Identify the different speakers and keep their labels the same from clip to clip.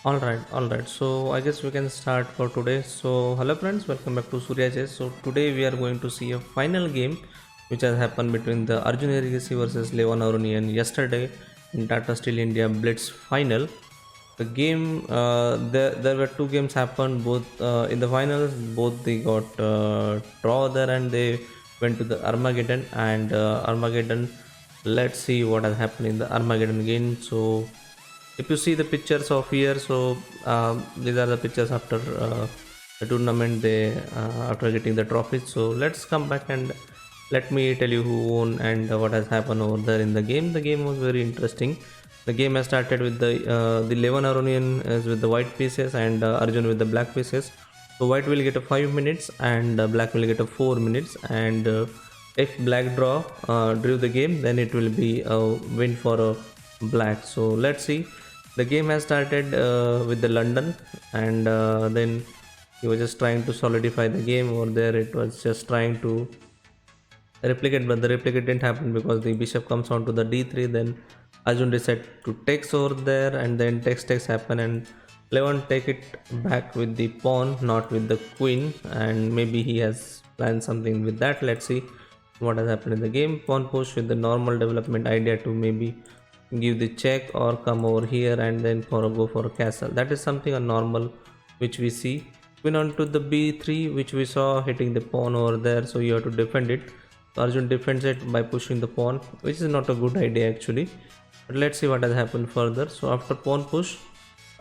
Speaker 1: All right. So I guess we can start for today. So hello friends, welcome back to SuryaaChess. So today we are going to see a final game which has happened between the Arjun versus Levan Aronian yesterday in Tata Steel India Blitz final. The game, there were two games happened both in the finals. Both they got draw there and they went to the Armageddon and Armageddon. Let's see what has happened in the Armageddon game. So if you see the pictures of here, so these are the pictures after the tournament they after getting the trophies. So let's come back and let me tell you who won and what has happened over there in the game. The game was very interesting. The game has started with the 11 Aronian is with the white pieces and Arjun with the black pieces. So white will get a 5 minutes and black will get a 4 minutes, and if black drew the game, then it will be a win for a black. So let's see. The game has started with the London, and then he was just trying to solidify the game over there. It was just trying to replicate, but the replicate didn't happen because the bishop comes on to the d3. Then Arjun decided to takes over there, and then takes happen, and Levon take it back with the pawn, not with the queen, and maybe he has planned something with that. Let's see what has happened in the game. Pawn push with the normal development idea to maybe give the check or come over here and then go for a castle. That is something a normal which we see. Queen onto the b3, which we saw hitting the pawn over there, so you have to defend it. Arjun defends it by pushing the pawn, which is not a good idea actually. But let's see what has happened further. So after pawn push,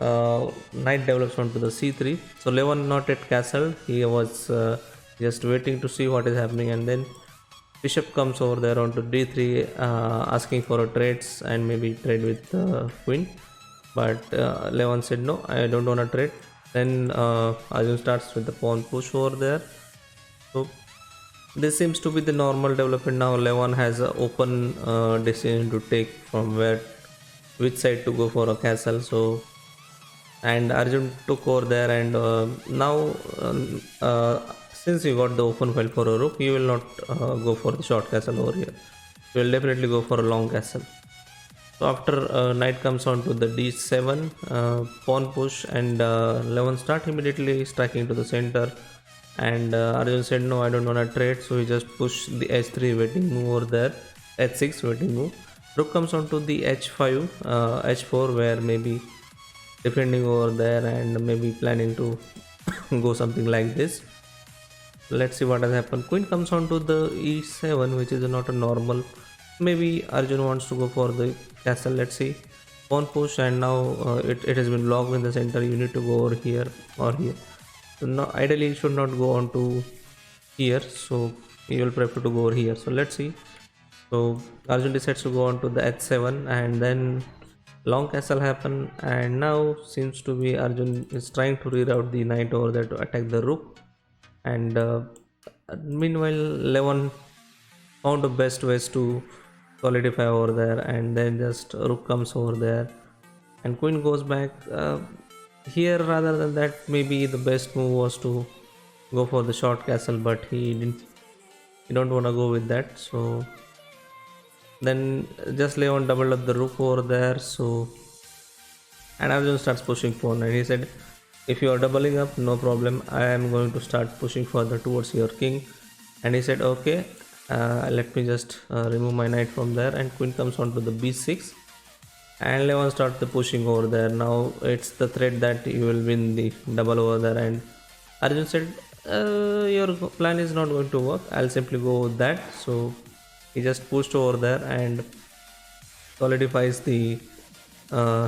Speaker 1: knight develops onto the c3. So Levon not at castle, he was just waiting to see what is happening, and then bishop comes over there onto d3, asking for a trades and maybe trade with queen. But Levon said no, I don't want to trade. Then Arjun starts with the pawn push over there. So this seems to be the normal development now. Levon has an open decision to take from which side to go for a castle. So and Arjun took over there, and now since you got the open file for a rook, you will not go for the short castle over here. You will definitely go for a long castle. So after knight comes on to the d7, pawn push, and Levon start immediately striking to the center. And Arjun said no, I don't want to trade, so he just pushed the h3 waiting move over there, h6 waiting move. Rook comes on to the h5, h4, where maybe defending over there and maybe planning to go something like this. Let's see what has happened. Queen comes on to the e7, which is not a normal. Maybe Arjun wants to go for the castle. Let's see. Pawn push, and now it has been blocked in the center. You need to go over here or here. So now ideally you should not go on to here, so you will prefer to go over here. So let's see. So Arjun decides to go on to the h7, and then long castle happen, and now seems to be Arjun is trying to reroute the knight over there to attack the rook. And meanwhile Levon found the best ways to solidify over there, and then just rook comes over there and queen goes back here. Rather than that, maybe the best move was to go for the short castle, but he don't want to go with that. So then just Levon doubled up the rook over there. So and Arjun starts pushing pawn, and he said, if you are doubling up, no problem, I am going to start pushing further towards your king. And he said okay, let me just remove my knight from there, and queen comes on to the b6, and Levon starts the pushing over there. Now it's the threat that you will win the double over there, and Arjun said your plan is not going to work, I'll simply go with that. So he just pushed over there and solidifies the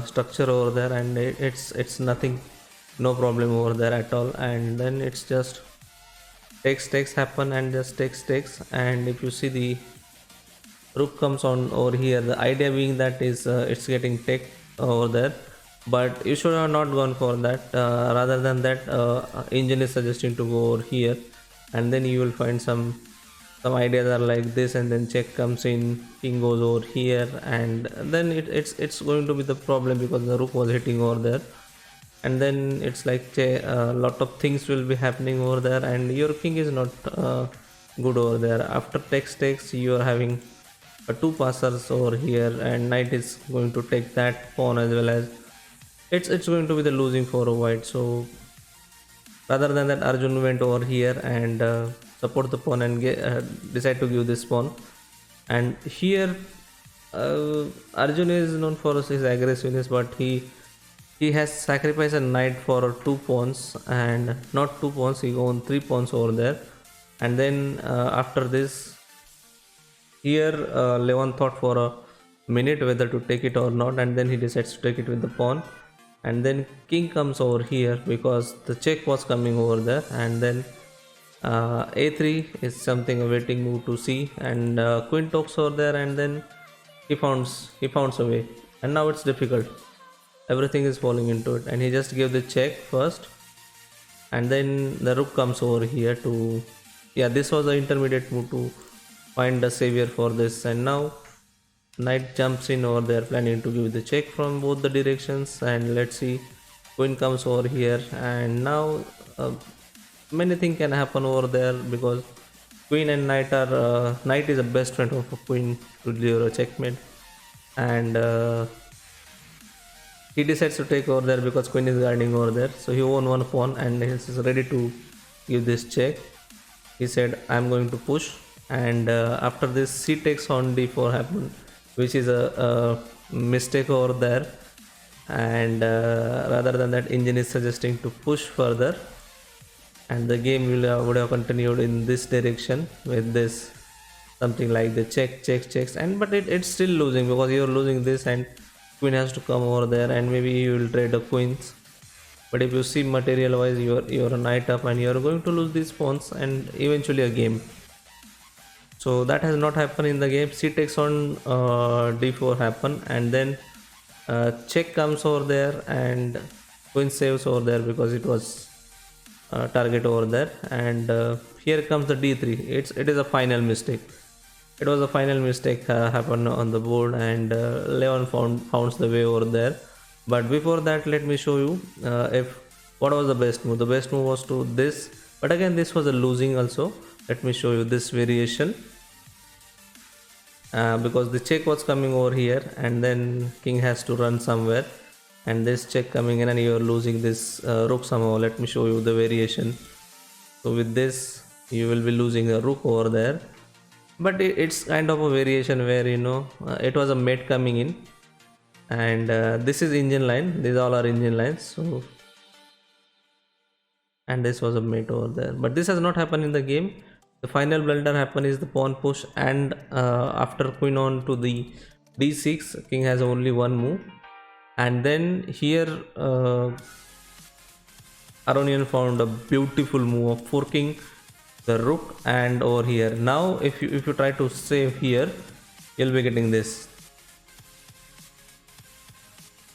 Speaker 1: structure over there, and it's nothing, no problem over there at all. And then it's just takes happen, and just takes. And if you see, the rook comes on over here, the idea being that is it's getting take over there, but you should have not gone for that. Rather than that, engine is suggesting to go over here, and then you will find some ideas are like this, and then check comes in, king goes over here, and then it's going to be the problem because the rook was hitting over there. And then it's like a lot of things will be happening over there, and your king is not good over there. After takes, you are having two passers over here, and knight is going to take that pawn as well as it's going to be the losing for a white. So rather than that, Arjun went over here and support the pawn and decide to give this pawn. And here Arjun is known for his aggressiveness, but he has sacrificed a knight for two pawns, and not two pawns, he owned three pawns over there. And then after this, here Levan thought for a minute whether to take it or not, and then he decides to take it with the pawn. And then king comes over here because the check was coming over there, and then a3 is something a waiting move to c, and queen talks over there, and then he founds a way, and now it's difficult. Everything is falling into it, and he just gave the check first, and then the rook comes over here to, yeah, this was the intermediate move to find a savior for this. And now knight jumps in over there planning to give the check from both the directions, and let's see, queen comes over here, and now many things can happen over there because queen and knight are knight is the best friend of a queen to deliver a checkmate. And he decides to take over there because queen is guarding over there, so he won one pawn and he is ready to give this check. He said, I'm going to push, and after this c takes on d4 happened, which is a mistake over there. And rather than that, engine is suggesting to push further, and the game would have continued in this direction with this something like the checks, and but it's still losing because you're losing this, and queen has to come over there, and maybe you will trade the queens. But if you see material wise, you're a knight up and you're going to lose these pawns and eventually a game. So that has not happened in the game. C takes on d4 happen, and then check comes over there, and queen saves over there because it was target over there. And here comes the d3. It is a final mistake. It was a final mistake happened on the board, and Leon founds the way over there. But before that, let me show you if what was the best move. The best move was to this, but again this was a losing also. Let me show you this variation. Because the check was coming over here, and then king has to run somewhere, and this check coming in, and you are losing this rook somehow. Let me show you the variation. So with this, you will be losing a rook over there, but it's kind of a variation where it was a mate coming in, and this is engine line. These all are engine lines. So, and this was a mate over there, but this has not happened in the game. The final blunder happened is the pawn push, and after queen on to the d6, king has only one move. And then here Aronian found a beautiful move of forking the rook, and over here now if you try to save here, you'll be getting this,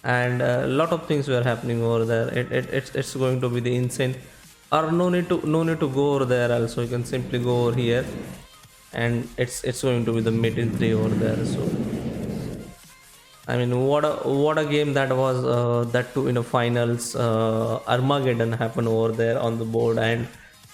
Speaker 1: and a lot of things were happening over there. It's going to be the insane, or no need to go over there. Also you can simply go over here, and it's going to be the mate in 3 over there. So I mean, what a game that was, that too in a finals. Armageddon happened over there on the board, and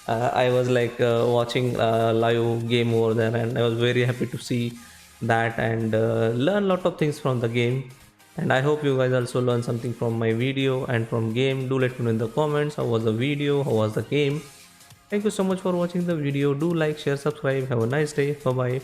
Speaker 1: I was like watching live game over there, and I was very happy to see that and learn a lot of things from the game. And I hope you guys also learn something from my video and from game. Do let me know in the comments how was the video, how was the game. Thank you so much for watching the video. Do like, share, subscribe. Have a nice day. Bye bye.